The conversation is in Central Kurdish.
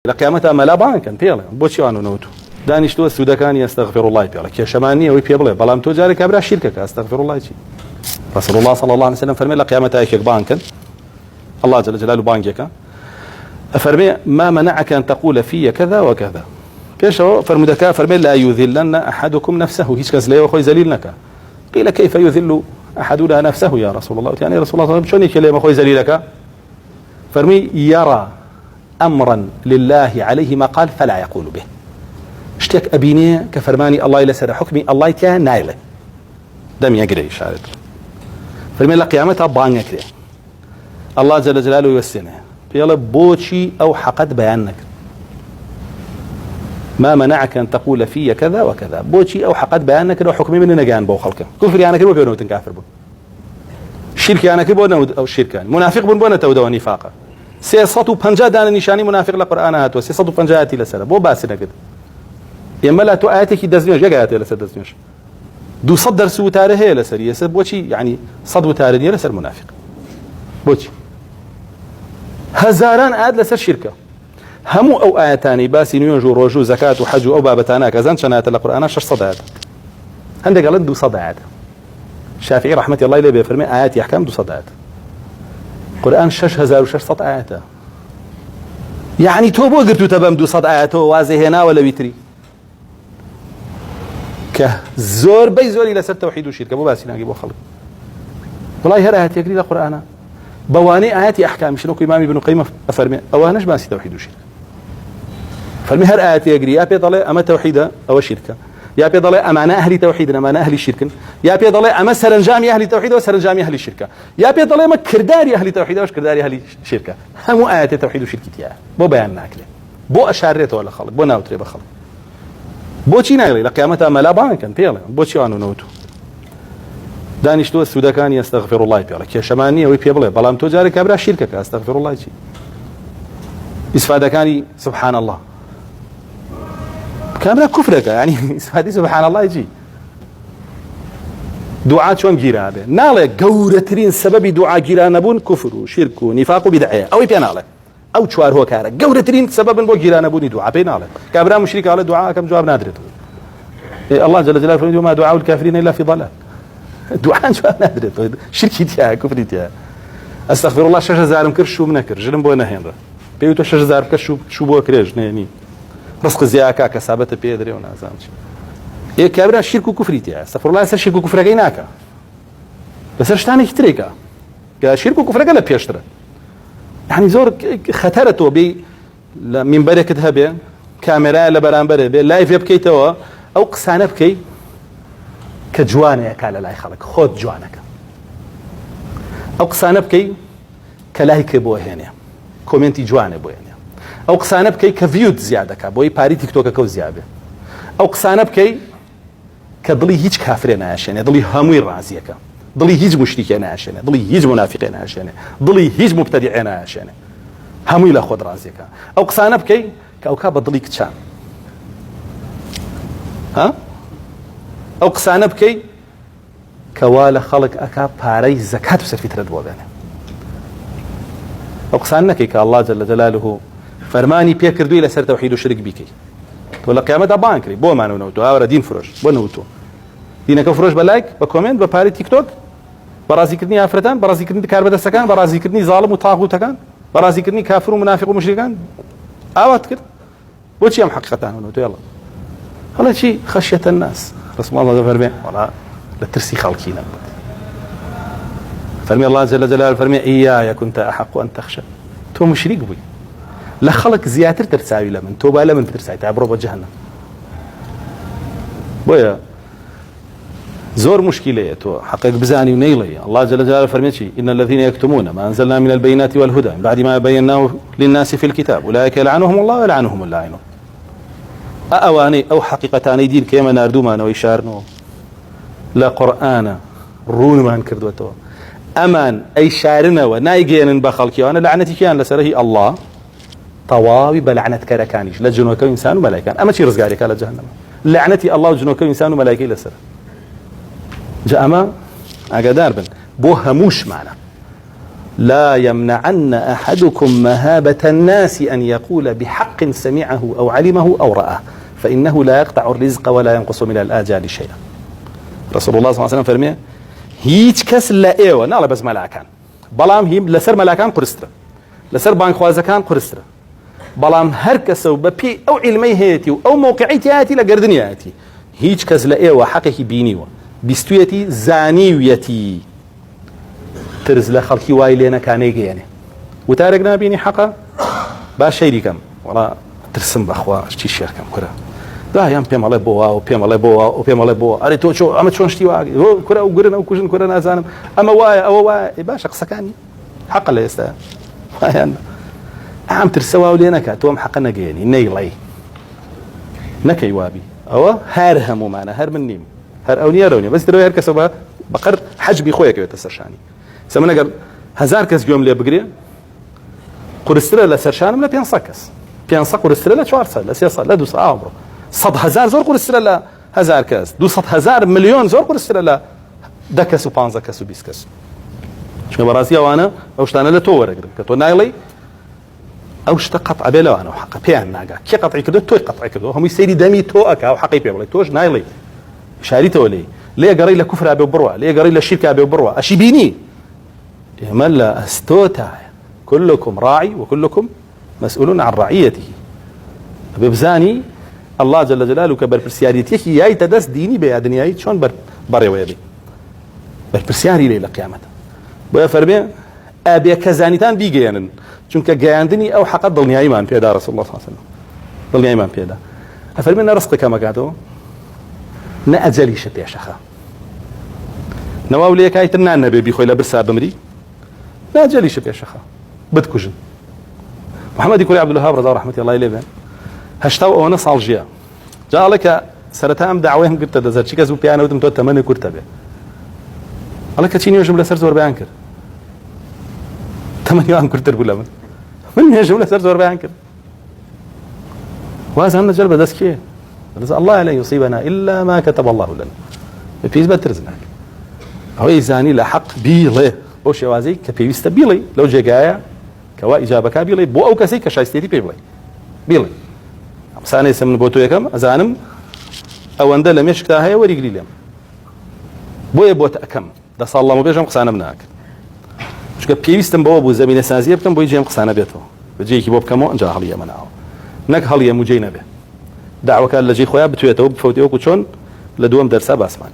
لقيامتها ما لا بانكن بيلا بوشي وانو نوتو دانيشتو السودكان يستغفر الله بيلا كي شمانيه وي بيبل بلام تو جاري كبر شركك استغفر الله شي رسول الله صلى الله عليه وسلم فرمي لقيامتها يك بانكن الله جل جلاله بانكك فرمي ما منعك ان تقول في كذا وكذا كيشو فرمدك فرمي لا يذلن احدكم نفسه هيك كزلي وخوي ذليلنك قيل كيف يذل احدنا نفسه يا رسول الله يعني رسول الله شلون يكلم اخوي ذليلك فرمي يرى امرا لله عليه ما قال فلا يقول به اشتك ابيني كفرماني الله الى سر حكمي الله يتيا نايله دم يقري شارد فرمي لقيامتها بانك الله جل جلاله يوسنه يلا بوشي او حقد بيانك ما منعك ان تقول في كذا وكذا بوشي او حقد بيانك لو حكمي من نجان بو خلقه كفر يعني كبو بينو تنكافر بو شرك يعني كبو او شركان منافق بن بنا تود ونفاقه 350 دان نشاني منافق لقران هات و 350 اتي لسره بو باسنا كده يما لا تو اياتك دزنيش جاءت لسر دزنيش دو صدر سو تاره لسر يسر بوشي يعني صدو تاره لسر منافق بوشي هزاران آد لسر شركه همو او آياتاني باسي نيونجو روجو زكاة وحج او بابتانا كزان شنات القرآن 6 صدعات عندك قال 2 صدعات الشافعي رحمة الله عليه بيفرمي آيات يحكام 2 صدعات قرآن 6006 آيات يعني تو بو قرتو تبم 2 صدعات وازي هنا ولا بيتري كزور بي زوري لسر توحيد وشركه مو باسي ناقي بو خلق والله هر آيات يقري القرآن بواني آيات أحكام شنو إمام ابن القيم أفرمي أوانش باسي توحيد وشركه فرمي هر آيات يقري يا بيضل أما توحيدا أو شركه يا بيضل أمانة أهل توحيد أمانة أهل الشرك يا بيضل أما سرنجامي أهل توحيد وسرنجامي أهل الشركه يا بيضل أما كرداري أهل توحيد وش كرداري أهل الشركه هم آيات توحيد وشركتها بو بيان ناكله بو أشارته ولا خلق بو ناوتري بخلق بو چی ناگلی لقیامتها ملا بانکن پیلا بو چی آنو نوتو دانشتو السودكان يستغفر الله بيلا كي شمانيه وي بيبل بلام تو جاري كبر شركك استغفر الله شي اسفادكاني سبحان الله كامرا كفرك يعني اسفادي سبحان الله يجي دعاء شلون جيرا به ناله غورترين سبب دعاء جيرا نبون كفر وشرك ونفاق وبدعه او بيناله او چوار هو كاره غورترين سبب بو جيرا نبوني دعاء بيناله كبرا مشرك على دعاء كم جواب نادر الله جل جلاله ما دعاء الكافرين الا في ضلال دعاء جواب نادر شركتها كفرتها استغفر الله 6000 كر شو منكر جلم بو نهين بيوتو 6000 كر شو بو كريج نيني رزق زياكا كسابته بيدري ونازامش ايه كبرا شرك وكفرتها استغفر الله شرك وكفر جيناكا بس اشتاني كتريكا شرك وكفر قال بيشترى يعني زور خطرته بي من بركة هبه كاميرا لبرانبره بي لايف يبكيتوا او قسانه بكي كجوانه يكال لا يخلق خود جوانك او قسانه بكي كلايك بو هنا كومنتي جوانه بو هنا او قسانه بكي كفيوت زياده كبوي باري تيك توك كو زياده او قسانه بكي كضلي هيج كافرين عشان ضلي هموي رازيك ضلي هيج مشركين عشان ضلي هيج منافقين عشان ضلي هيج مبتدعين عشان هموي لا خود رازيك او قسانه بكي كوكب ضليك تشان ها او قسانه بكي كواله خلق اكا باري زكاه وسفيتره دوبانه او قسانه كي الله جل جلاله فرماني بيكردو الى سر توحيد وشرك بكي ولا قيامتها بانكري بو ما نوتو اور دين فروش بو نوتو دينك فروش بلايك بكومنت بباري تيك توك برازي كدني افرتان برازي كدني كاربدا سكان برازي كدني ظالم وطاغوت كان برازي كدني كافر ومنافق ومشركان اوات كده وشي ام حقيقه نوتو يلا هذا شيء خشيه الناس رسول الله فرمي ولا لا ترسي خالكينا فرمي الله جل جلاله فرمي اياي كنت احق ان تخشى تو مشرك بي لا خلق زياتر ترساوي لمن توبه لمن ترساي تعبروا بجهنم بويا زور مشكله تو حقق بزاني ونيلي الله جل جلاله فرمي شيء ان الذين يكتمون ما انزلنا من البينات والهدى من بعد ما بيناه للناس في الكتاب اولئك يلعنهم الله ويلعنهم اللاعنون اواني او حقيقتان دين كيما ناردوما نو يشارنو لا قران رون ما انكردوتو امان اي شارنا ونايجين بخلكي وانا لعنتي كان لسره الله طواوي بلعنت كركانيش لجنوك انسان وملائكه اما شي رزق عليك على جهنم لعنتي الله وجنوك انسان وملائكه لسره جاء ما اقدار بن بو هموش معنا لا يمنعن أحدكم مهابة الناس أن يقول بحق سمعه أو علمه أو رآه فإنه لا يقطع الرزق ولا ينقص من الآجال شيئا. رسول الله صلى الله عليه وسلم فرمي هيج كس لا إيوه نالا بس ملاكان بلام هي لسر ملاكان قرسترا لسر بانك خوازكان قرسترا بلام هر كسو ببي أو علمي هيتي أو موقعيتي هاتي لقردني هاتي هيج كس لا إيوه حقه بينيوه بيستويتي زانيويتي ترز لخلقي وايلينا كانيجي يعني وتارقنا بيني حقا باش شيري كم والله ترسم بأخوة اشتي شيركم كرا دا يام بيم الله بوا وبيم الله بوا وبيم الله بوا اري تو شو اما شلون اشتي واقي هو كرا وقرنا وكوشن كرا نازانم اما وايا او وايا باش قسكاني حقا لا يستاهل يعني عم ترسوا ولينا كاتوم حقنا جيني نيلي نكي وابي او هارهمو معنا هر من نيم هر اونيا رونيا بس تروي هر كسبه بقر حجبي خويا كيف تسرشاني سمنا قال هزار كس يوم لي بقري قرسترا لا سرشانم لا بينصكس بينصك قرسترا لا شوارصا لا سيصا لا دوس عمره صد هزار زور قرسترا لا هزار كاس دو صد هزار مليون زور قرسترا لا دكس وبانزا كاس وبيسكس شنو براسي وانا اوش انا لا تو ورق كتو نايلي اوش تقطع بلا انا وحق بيان ناقا كي قطعي كدو تو قطعي كدو هم يسيري دمي تو اكا وحقي بيبلي توش نايلي شاريته ولي ليه قري له كفر ابي بروا ليه قري له شرك ابي بروا اشي بيني يملا استوتا كلكم راعي وكلكم مسؤول عن رعيته ببزاني الله جل جلاله كبر برسياريتي ياي تدس ديني بيادنياي شلون بري ويبي برسياري ليله قيامته بو فرمي ابي كزانيتان بيجينن چونك جاندني او حق ضلني ايمان في دار رسول الله صلى الله عليه وسلم ضلني ايمان في دار افرمي رزقك كما قالوا نأجلي شتي شخا نواولي كايتنا النبي بيخوي لبرسا بمري نأجلي شتي شخا بدكوجن محمد يقول عبد الوهاب رضا رحمه الله عليه هشتاو انا صالجيا جاء لك سرتام دعوهم قلت دزر شي كزو بيانو تم 8 كرتبه الله كتشيني جمله سر زور بيانكر 8 ان كرتر ولا من هي جمله سر زور بيانكر وازن جلبه دسكيه الله لا يصيبنا الا ما كتب الله لنا في بترزنك هو يزاني لحق بيله او شوازي كبيست بيلي لو جايا كوا اجابه كبيلي بو او كسي كشايستي بيلي بيلي سانه يسمن بوتو يكم ازانم او اند لم يشكتا هي وريقلي لم بو يبوت اكم ده صلى الله بيجم قسانه مناك شو كبيستم بو ابو زميل سازيه بكم بو يجيم قسانه بيته بجي كي بوب كمو انجا هليه مناو نك هليه مجينبه دعوه كان لجي خويا بتويته وبفوتيه وكشون لدوم درسه باسمك